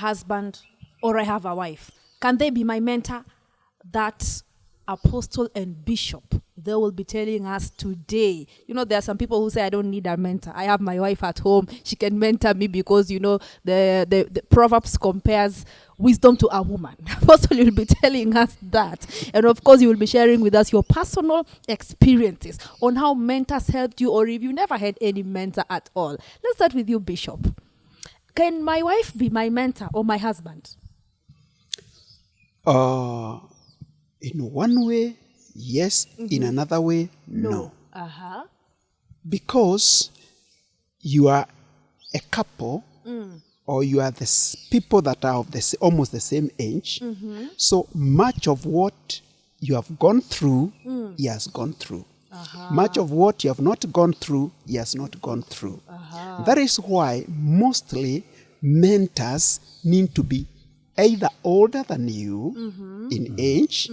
husband or I have a wife, can they be my mentor? That apostle and bishop, they will be telling us today. There are some people who say, I don't need a mentor. I have my wife at home. She can mentor me because, the Proverbs compares wisdom to a woman. Apostle will be telling us that. And of course, you will be sharing with us your personal experiences on how mentors helped you, or if you never had any mentor at all. Let's start with you, Bishop. Can my wife be my mentor or my husband? In one way, yes. In another way, no. Because you are a couple, or you are people that are of almost the same age. So much of what you have gone through, he has gone through. Much of what you have not gone through, he has not gone through. That is why mostly mentors need to be either older than you in age,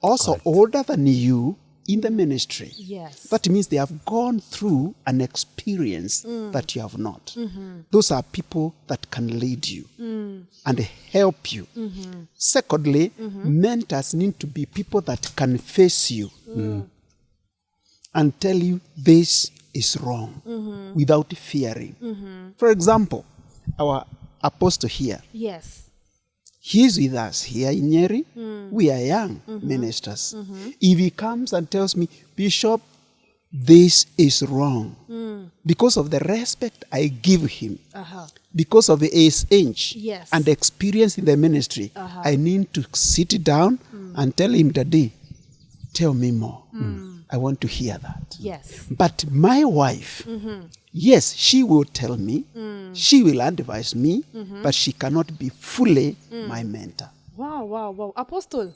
also older than you in the ministry. Yes. That means they have gone through an experience that you have not. Those are people that can lead you and help you. Secondly, mentors need to be people that can face you and tell you this is wrong without fearing. For example, our apostle here. Yes. He is with us here in Nyeri. We are young ministers. If he comes and tells me, Bishop, this is wrong, because of the respect I give him, because of his age and experience in the ministry, I need to sit down and tell him, Daddy, tell me more. I want to hear that. Yes. But my wife, yes, she will tell me, she will advise me, but she cannot be fully my mentor. Wow. Apostle.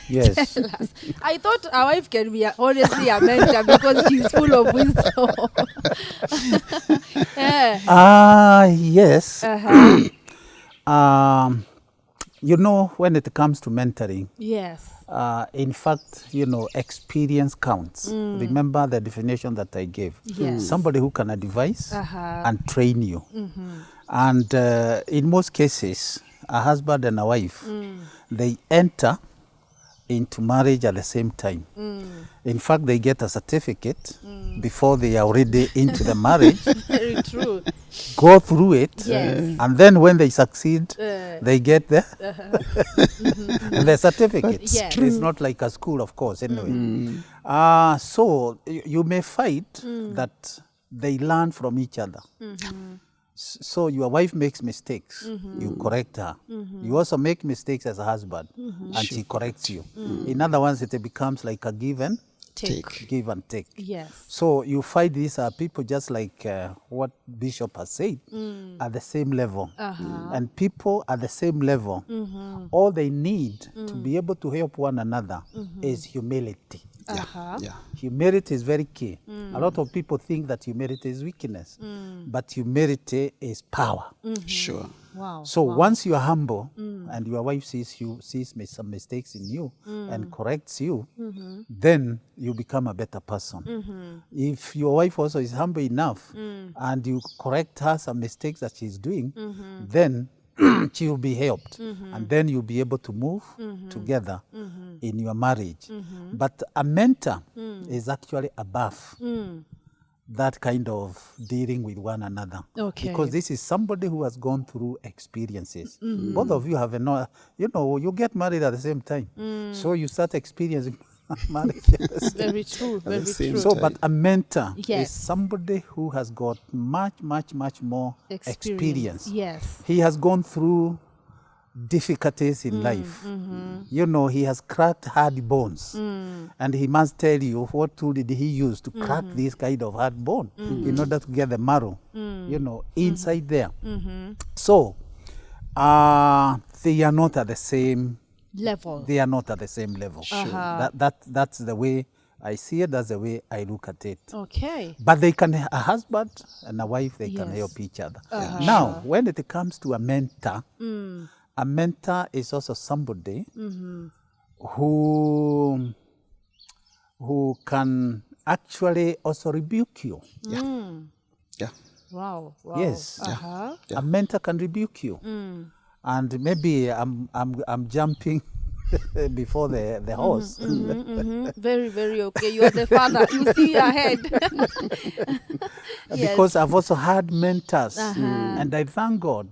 Yes. Tell us. I thought our wife can be honestly a mentor because she's full of wisdom. Yes. When it comes to mentoring, yes. In fact, experience counts. Remember the definition that I gave. Yes. Somebody who can advise and train you. And in most cases, a husband and a wife, they enter into marriage at the same time. In fact, they get a certificate before they are already into the marriage. Very true. Go through it, Yes. and then when they succeed, they get the certificate. Yes. It's not like a school, of course, anyway. So you may find that they learn from each other. So your wife makes mistakes, you correct her. You also make mistakes as a husband, and she corrects you. In other words, it becomes like a give and take. Yes. So you find these are people just like what Bishop has said, at the same level. And people at the same level, all they need to be able to help one another is humility. Humility is very key. A lot of people think that humility is weakness, but humility is power. Sure. Wow. So once you are humble and your wife sees some mistakes in you and corrects you, then you become a better person. If your wife also is humble enough and you correct her some mistakes that she's doing, then she will be helped, and then you'll be able to move together in your marriage. But a mentor is actually above that kind of dealing with one another. Okay. Because this is somebody who has gone through experiences. Both of you have you get married at the same time. So you start experiencing marriage. Very true. Very true. So, but a mentor Yes. is somebody who has got much more experience. Yes. He has gone through difficulties in life. He has cracked hard bones. And he must tell you what tool did he use to crack this kind of hard bone in order to get the marrow, inside there. So, they are not at the same level. They are not at the same level. That's the way I see it. That's the way I look at it. Okay. But a husband and a wife, they can help each other. Now, when it comes to a mentor is also somebody who can actually also rebuke you. Yeah. Wow. Yes. A mentor can rebuke you. and maybe I'm jumping before the horse. Very, very okay. You are the father. You see ahead. Yes. Because I've also had mentors, and I thank God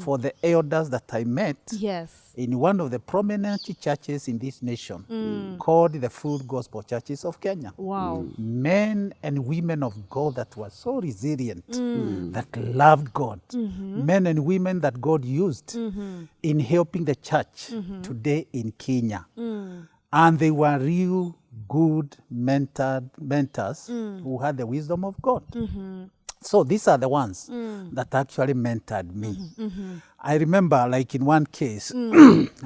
for the elders that I met Yes. in one of the prominent churches in this nation called the Full Gospel Churches of Kenya. Wow. Men and women of God that were so resilient, that loved God. Men and women that God used in helping the church today in Kenya. And they were real good mentors who had the wisdom of God. So these are the ones that actually mentored me. I remember, like in one case,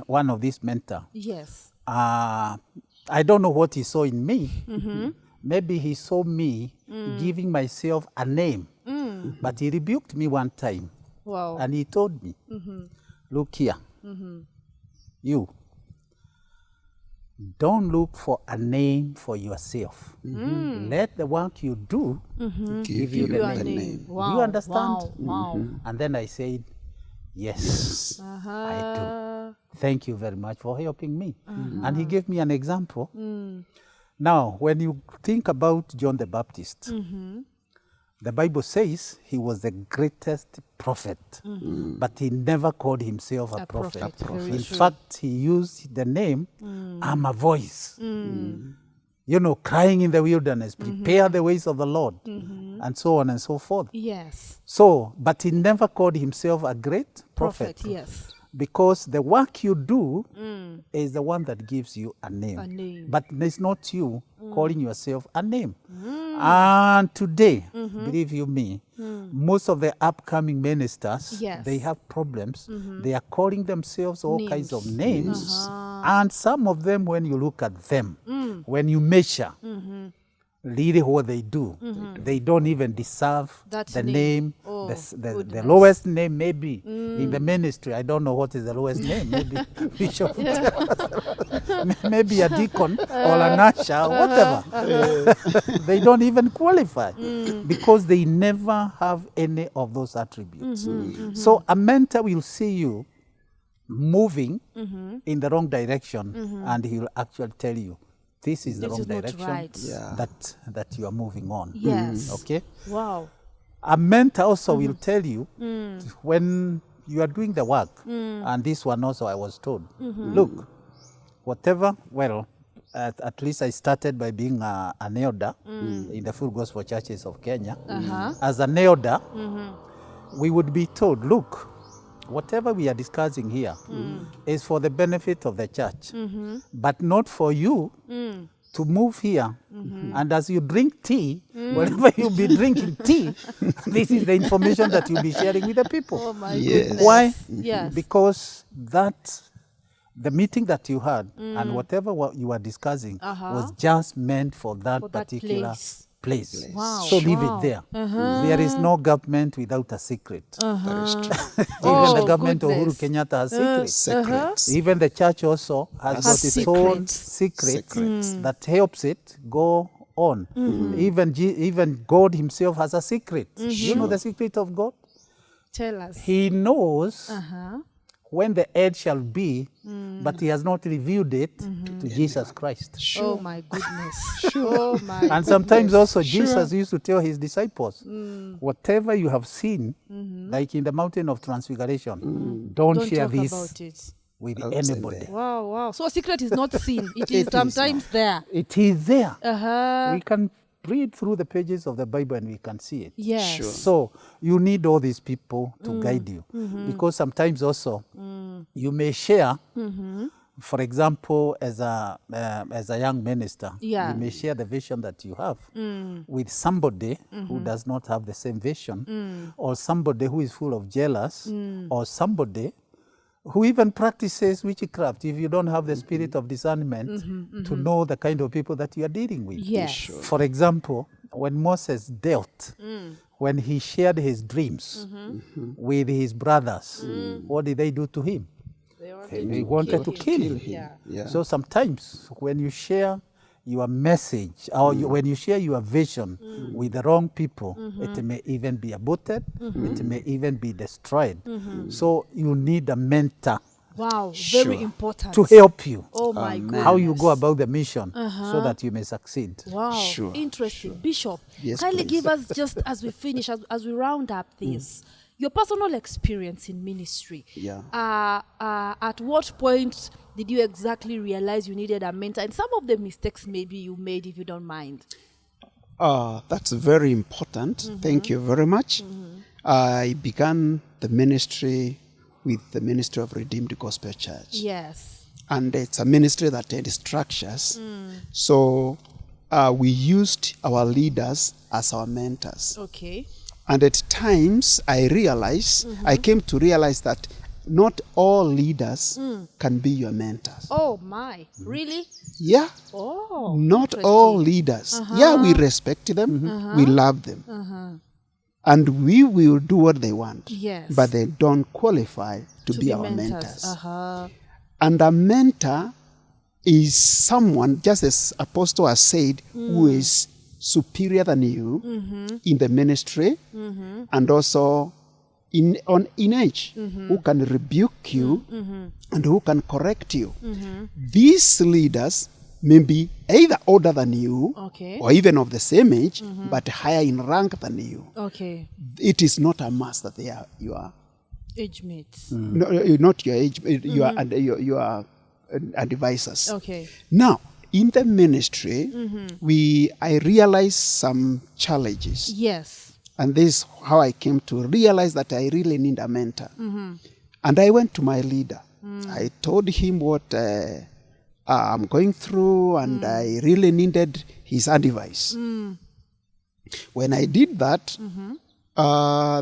one of these mentor, Yes. I don't know what he saw in me. Maybe he saw me giving myself a name, but he rebuked me one time, Wow. and he told me, look here, you, don't look for a name for yourself. Let the work you do Give you you the the name. name. Wow. Do you understand? Wow. Wow. And then I said, yes, I do. Thank you very much for helping me. And he gave me an example. Now, when you think about John the Baptist, the Bible says he was the greatest prophet, but he never called himself a prophet. Very In true. fact, he used the name, I'm a voice. You know, crying in the wilderness, prepare the ways of the Lord, and so on and so forth. Yes. So, but he never called himself a great prophet. Yes. Because the work you do is the one that gives you a name. A name. But it's not you calling yourself a name. And today, believe you me, most of the upcoming ministers, Yes. they have problems. They are calling themselves all kinds of names. Uh-huh. And some of them, when you look at them, when you measure really what they do, they don't even deserve That the name. name, Oh, the goodness. lowest name maybe in the ministry. I don't know what is the lowest name. Maybe bishop, maybe a deacon or an usher, whatever. They don't even qualify because they never have any of those attributes. So a mentor will see you moving in the wrong direction, and he will actually tell you, this is the This wrong is not direction right. Yeah. that you are moving on. Yes. Okay? Wow. A mentor also will tell you when you are doing the work, and this one also I was told, look, whatever, well, at least I started by being an elder in the Full Gospel Churches of Kenya. As an elder, we would be told, look, whatever we are discussing here is for the benefit of the church, but not for you to move here. And as you drink tea, whenever you'll be drinking tea, this is the information that you'll be sharing with the people. Oh my Yes. goodness. Why? Yes. Because the meeting that you had and whatever you were discussing was just meant for that For that particular place. place. Wow. So leave Wow. it there. There is no government without a secret. That is true. Even the Oh, government of Uhuru goodness. Kenyatta has secrets. Secrets. Even the church also has Has got its own secrets. secrets that helps it go on. Even God himself has a secret. You know the secret of God? Tell us. He knows Uh-huh. when the end shall be, but he has not revealed it to Jesus Christ. Oh my goodness. Oh my And sometimes also Sure. Jesus used to tell his disciples, whatever you have seen, like in the mountain of transfiguration, don't share talk this about it. with Outside anybody. there. Wow, wow. So a secret is not seen. It It is is sometimes there. It is there. Uh-huh. We can read through the pages of the Bible and we can see it. Yes. Sure. So you need all these people to guide you, because sometimes also you may share. For example, as a young minister, Yeah. you may share the vision that you have with somebody who does not have the same vision, or somebody who is full of jealous, or somebody who even practices witchcraft if you don't have the spirit of discernment to know the kind of people that you are dealing with. Yes. For example, when Moses dealt, when he shared his dreams with his brothers, what did they do to him? They wanted to kill him. Yeah. Yeah. So sometimes when you share your message, or when you share your vision with the wrong people, it may even be aborted, it may even be destroyed. So you need a mentor Wow, Sure. very important. to help you Oh my goodness. how you go about the mission so that you may succeed. Wow, Sure, interesting. Bishop, Yes, kindly please. give us, just as we finish, as we round up this, your personal experience in ministry. Yeah. At what point did you exactly realize you needed a mentor? And some of the mistakes maybe you made, if you don't mind. That's very important. Thank you very much. I began the ministry with the Ministry of Redeemed Gospel Church. Yes. And it's a ministry that had structures. So we used our leaders as our mentors. Okay. And at times I realized, I came to realize that not all leaders can be your mentors. Oh my, really? Yeah. Oh, Not all leaders. Yeah, we respect them, we love them. And we will do what they want. Yes. But they don't qualify to be our mentors. Uh-huh. And a mentor is someone, just as Apostle has said, who is superior than you in the ministry and also in age, who can rebuke you and who can correct you. These leaders may be either older than you Okay. or even of the same age, but higher in rank than you. Okay. It is not a must that they are you are Age mates. no, not your age, you are advisors. Okay. Now, in the ministry, I realized some challenges. Yes. And this is how I came to realize that I really need a mentor. And I went to my leader. I told him what I'm going through, and I really needed his advice. When I did that,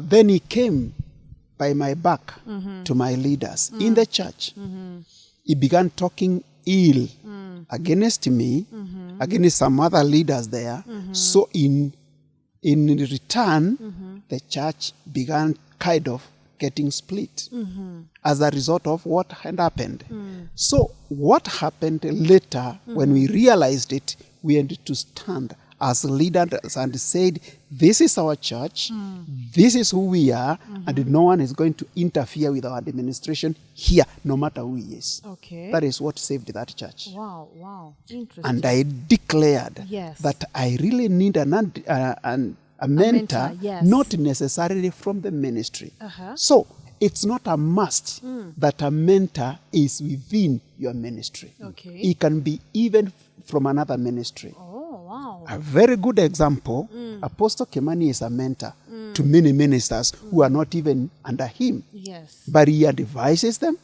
then he came by my back to my leaders in the church. He began talking ill against me, against some other leaders there. So in return, the church began kind of getting split as a result of what had happened. So what happened later, when we realized it, we had to stand as leaders and said, this is our church, this is who we are, and no one is going to interfere with our administration here, no matter who he is. Okay. That is what saved that church. Wow, wow. Interesting. And I declared Yes. that I really need a mentor, yes. not necessarily from the ministry. Uh-huh. So it's not a must that a mentor is within your ministry. Okay. It can be even from another ministry. Oh, wow. A very good example, Apostle Kemani is a mentor to many ministers who are not even under him. Yes. But he advises them,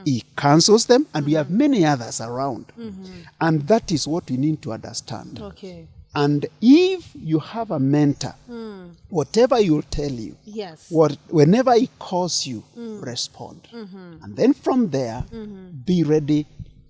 he counsels them, and we have many others around. And that is what we need to understand. Okay. And if you have a mentor, whatever he will tell you, Yes. whenever he calls you, respond. And then from there, be ready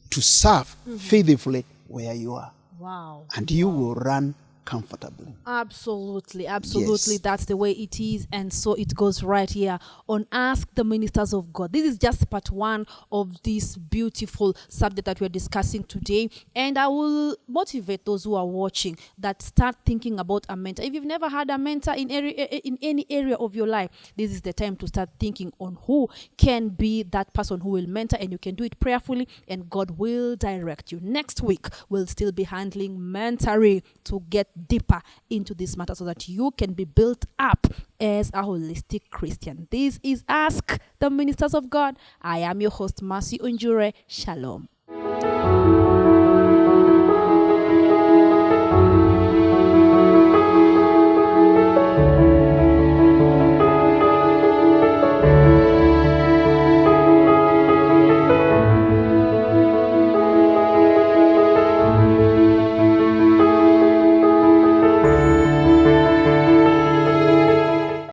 to serve faithfully where you are. Wow. And you will run comfortably. Absolutely, absolutely. Yes. That's the way it is. And so it goes right here on Ask the Ministers of God. This is just part one of this beautiful subject that we're discussing today. And I will motivate those who are watching that start thinking about a mentor. If you've never had a mentor in any area of your life, this is the time to start thinking on who can be that person who will mentor, and you can do it prayerfully, and God will direct you. Next week, we'll still be handling mentoring to get deeper into this matter so that you can be built up as a holistic Christian. This is Ask the Ministers of God. I am your host, Mercy Unjure. Shalom.